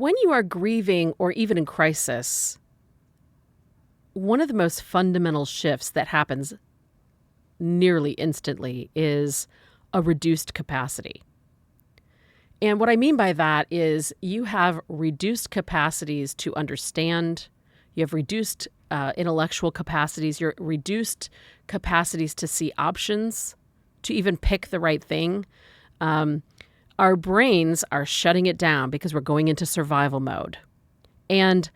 When you are grieving or even in crisis, one of the most fundamental shifts that happens nearly instantly is a reduced capacity. And what I mean by that is you have reduced capacities to understand, you have reduced intellectual capacities, your reduced capacities to see options, to even pick the right thing. Our brains are shutting it down because we're going into survival mode. And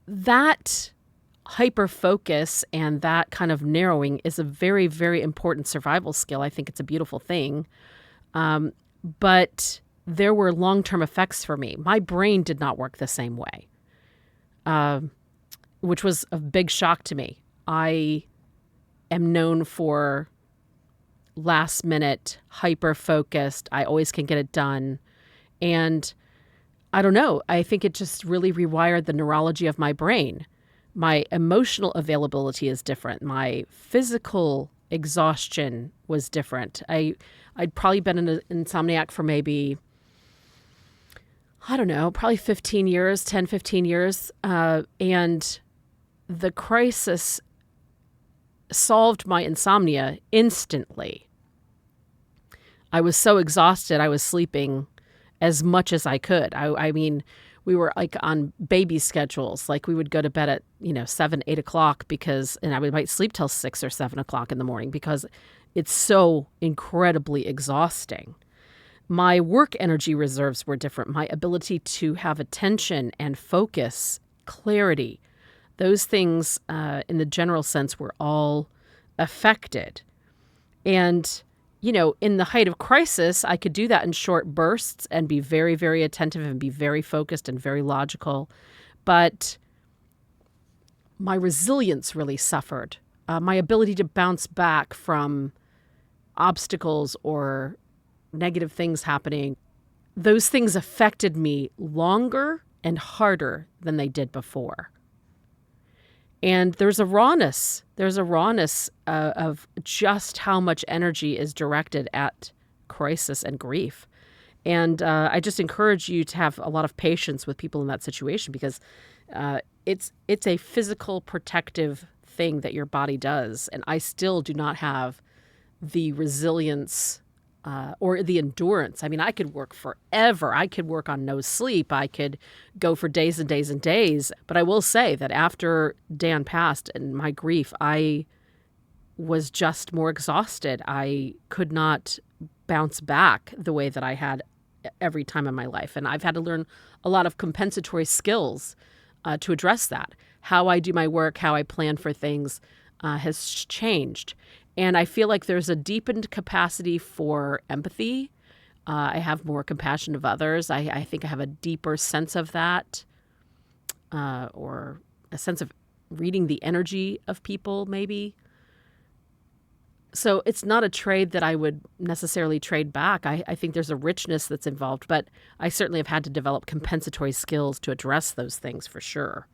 that hyperfocus and that kind of narrowing is a very, very important survival skill. I think it's a beautiful thing. But there were long-term effects for me. My brain did not work the same way, which was a big shock to me. I am known for last minute, hyper-focused. I always can get it done. And I don't know, I think it just really rewired the neurology of my brain. My emotional availability is different. My physical exhaustion was different. I'd probably been an insomniac for maybe, I don't know, probably 15 years, 10, 15 years. And the crisis solved my insomnia instantly. I was so exhausted, I was sleeping as much as I could. I mean, we were like on baby schedules. Like we would go to bed at, 7, 8 o'clock and I might sleep till 6 or 7 o'clock in the morning because it's so incredibly exhausting. My work energy reserves were different. My ability to have attention and focus, clarity, those things in the general sense were all affected. And in the height of crisis, I could do that in short bursts and be very, very attentive and be very focused and very logical. But my resilience really suffered. My ability to bounce back from obstacles or negative things happening, those things affected me longer and harder than they did before. And there's a rawness of just how much energy is directed at crisis and grief. And I just encourage you to have a lot of patience with people in that situation because it's a physical protective thing that your body does. And I still do not have the resilience or the endurance. I mean, I could work forever. I could work on no sleep. I could go for days and days and days. But I will say that after Dan passed and my grief, I was just more exhausted. I could not bounce back the way that I had every time in my life. And I've had to learn a lot of compensatory skills to address that. How I do my work, how I plan for things has changed. And I feel like there's a deepened capacity for empathy. I have more compassion of others. I think I have a deeper sense of that, or a sense of reading the energy of people, maybe. So it's not a trade that I would necessarily trade back. I think there's a richness that's involved, but I certainly have had to develop compensatory skills to address those things for sure.